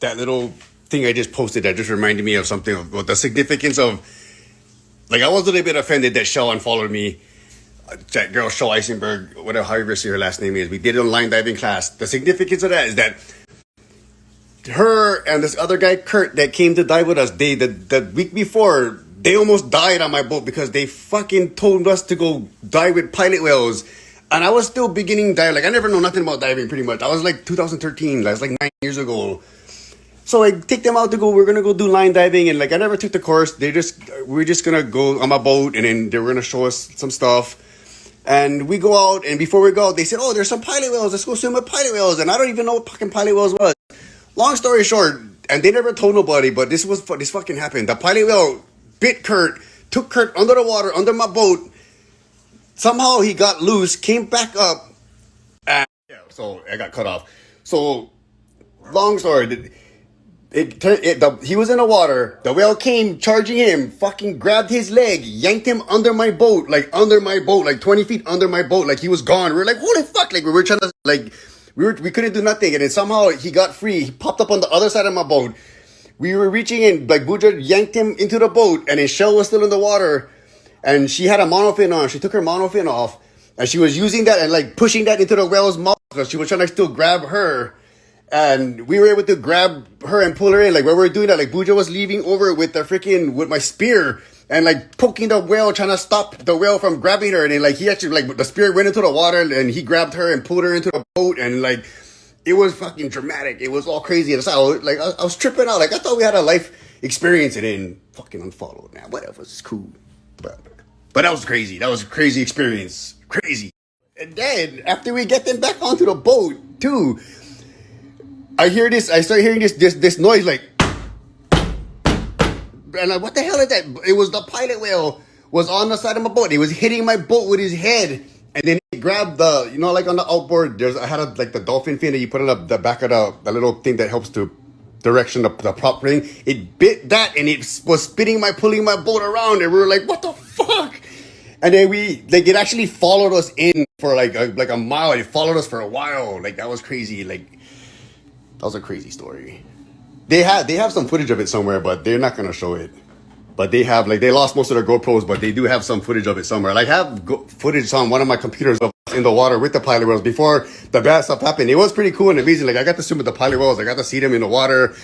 that little thing I just posted that just reminded me of something about the significance of, like, I was a little bit offended that Shell unfollowed me. That girl, Shell Eisenberg, whatever, however you say her last name is. We did it in line diving class. The significance of that is that her and this other guy, Kurt, that came to dive with us, the week before, they almost died on my boat because they fucking told us to go dive with pilot whales. And I was still beginning dive. Like, I never know nothing about diving, pretty much. I was like 2013. That's like 9 years ago. So I take them out to go, we're going to go do line diving. And like, I never took the course. We're just going to go on my boat. And then they were going to show us some stuff. And we go out. And before we go out, they said, oh, there's some pilot whales. Let's go swim with pilot whales. And I don't even know what fucking pilot whales was. Long story short, and they never told nobody, but this fucking happened. The pilot whale bit Kurt, took Kurt under the water, under my boat. Somehow he got loose, came back up, and yeah, so I got cut off. So, long story, he was in the water, the whale came charging him, fucking grabbed his leg, yanked him under my boat, like 20 feet under my boat, like he was gone. We were like, holy fuck, like we were trying to, like, we couldn't do nothing, and then somehow he got free, he popped up on the other side of my boat. We were reaching in, like Buja yanked him into the boat, and his shell was still in the water. And she had a monofin on. She took her monofin off. And she was using that and like pushing that into the whale's mouth. Because she was trying to still grab her. And we were able to grab her and pull her in. Like when we were doing that, like Buja was leaving over with with my spear. And like poking the whale, trying to stop the whale from grabbing her. And then like he actually, like the spear went into the water. And he grabbed her and pulled her into the boat. And like, it was fucking dramatic. It was all crazy. And so I was tripping out. Like I thought we had a life experience. And then fucking unfollowed. Now, whatever. It's cool. But that was crazy. That was a crazy experience. Crazy. And then, after we get them back onto the boat, too, I start hearing this noise, like, and like, what the hell is that? It was the pilot whale was on the side of my boat. He was hitting my boat with his head. And then he grabbed like on the outboard, I had the dolphin fin that you put on the back of the little thing that helps to direction the prop ring. It bit that and it was pulling my boat around, and we were like, what the fuck? And then it actually followed us in for like a mile. It followed us for a while. Like that was crazy. Like that was a crazy story. They have some footage of it somewhere, but they're not gonna show it. But they have, like, they lost most of their GoPros, but they do have some footage of it somewhere. Like, I have footage on one of my computers of in the water with the pilot whales before the bad stuff happened. It was pretty cool and amazing. Like, I got to swim with the pilot whales. I got to see them in the water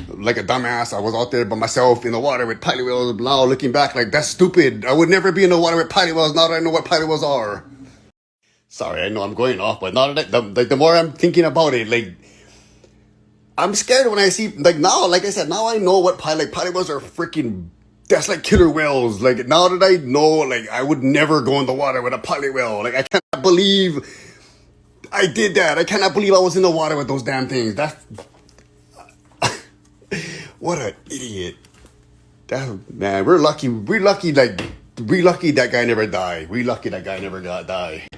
like a dumbass. I was out there by myself in the water with pilot whales. Now, looking back, like, that's stupid. I would never be in the water with pilot whales. Now that I know what pilot whales are. Sorry, I know I'm going off, but now that the more I'm thinking about it, like, I'm scared when I see, like, now, like I said, now I know what pilot whales are freaking, that's like killer whales. Like, now that I know, like, I would never go in the water with a pilot whale. Like, I cannot believe I did that. I cannot believe I was in the water with those damn things. That's, what an idiot. Man, we're lucky that guy never died. We lucky that guy never died.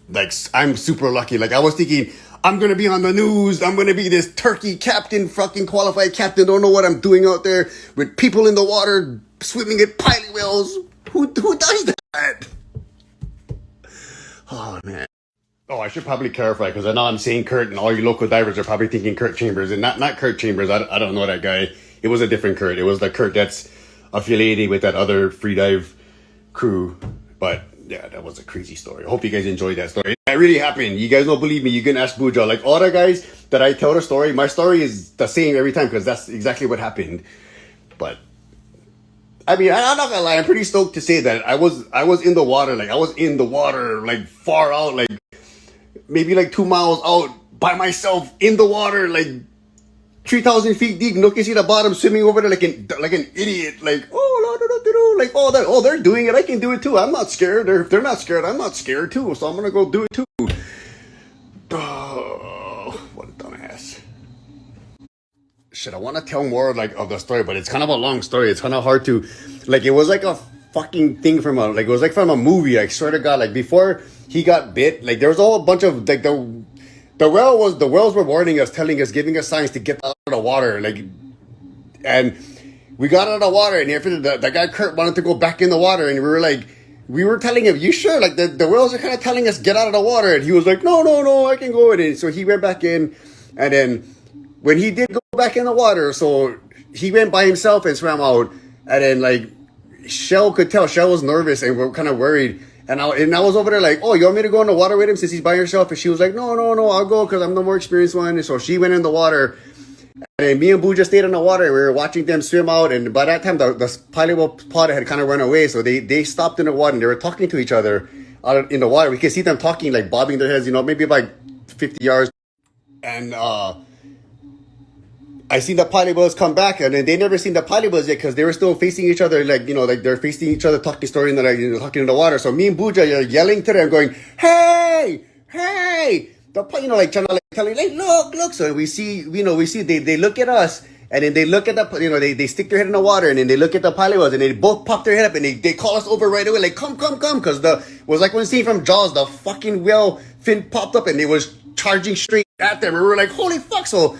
Like, I'm super lucky. Like, I was thinking, I'm going to be on the news. I'm going to be this turkey captain, fucking qualified captain. Don't know what I'm doing out there with people in the water swimming at pilot whales. Who does that? Oh, man. Oh, I should probably clarify, because I know I'm saying Kurt, and all you local divers are probably thinking Kurt Chambers, and not Kurt Chambers. I don't know that guy. It was a different Kurt. It was the Kurt that's affiliated with that other free dive crew. But yeah, that was a crazy story. I hope you guys enjoyed that story. It really happened. You guys don't believe me, you can ask Buja. Like, all the guys that I tell the story, my story is the same every time, because that's exactly what happened. But I mean, I'm not gonna lie, I'm pretty stoked to say that I was in the water. Like, I was in the water, like, far out, like maybe like 2 miles out by myself in the water, like 3,000 feet deep. No can see the bottom, swimming over there like an idiot. Like, like, oh, they're doing it, I can do it too. I'm not scared. If they're not scared, I'm not scared too. So I'm gonna go do it too. Oh, what a dumbass. Shit, I want to tell more like of the story, but it's kind of a long story. It's kind of hard to, like, it was like a fucking thing from it was like from a movie. I swear to God, like, before he got bit, like, there was a whole bunch of, like, the whales were warning us, telling us, giving us signs to get out of the water, like, and we got out of the water, and after the guy Kurt wanted to go back in the water, and we were telling him, you sure? Like, the whales are kind of telling us, get out of the water, and he was like, no, I can go in. And so he went back in, and then when he did go back in the water, so he went by himself and swam out, and then like Shell could tell Shell was nervous and we're kind of worried. And I was over there like, oh, you want me to go in the water with him since he's by himself? And she was like, no, no, no, I'll go because I'm the more experienced one. And so she went in the water. And me and Boo just stayed in the water. We were watching them swim out. And by that time, the pilot boat pod had kind of run away. So they stopped in the water and they were talking to each other out in the water. We could see them talking, like bobbing their heads, maybe like 50 yards. And I seen the pilot boats come back, and then they never seen the pilot boats yet because they were still facing each other, like like they're facing each other, talking story, and like talking in the water. So me and Buja are yelling to them, going, "Hey, hey!" Like trying to like telling, like, look. So we see, we see they look at us, and then they look at they stick their head in the water, and then they look at the pilot boats, and they both pop their head up, and they call us over right away, like, come, because it was like when scene from Jaws, the fucking whale fin popped up, and it was charging straight at them, and we were like, holy fuck! So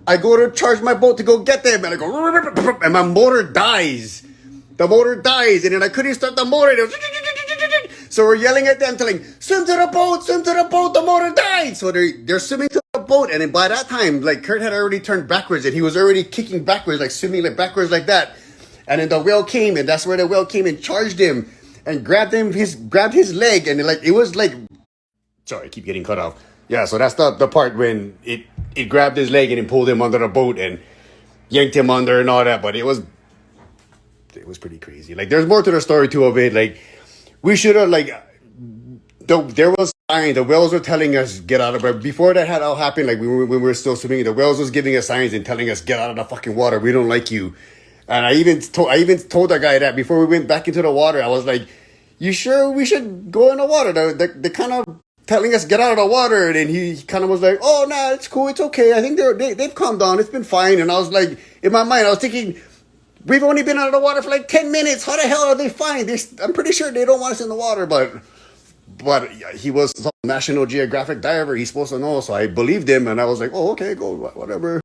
I go to charge my boat to go get them, and I go, and my motor dies. The motor dies, and then I couldn't start the motor. So we're yelling at them, telling, swim to the boat, the motor died. So they're swimming to the boat, and then by that time, like, Kurt had already turned backwards, and he was already kicking backwards, like swimming like backwards like that. And then the whale came, and that's where the whale came and charged him, and grabbed his leg, and it was like, sorry, I keep getting cut off. Yeah, so that's the part when it grabbed his leg and it pulled him under the boat and yanked him under and all that. But it was pretty crazy. Like, there's more to the story too of it. Like, we should have, like, there was signs. The whales were telling us get out of it. Before that had all happened, like when we were still swimming, the whales was giving us signs and telling us get out of the fucking water. We don't like you. And I even told the guy that before we went back into the water. I was like, you sure we should go in the water? They kind of telling us get out of the water, and then he kind of was like, oh, nah, it's cool, it's okay, I think they've calmed down, it's been fine. And I was like, in my mind I was thinking, we've only been out of the water for like 10 minutes, how the hell are they fine? I'm pretty sure they don't want us in the water. But he was a National Geographic diver, he's supposed to know, so I believed him, and I was like, oh, okay, go, whatever.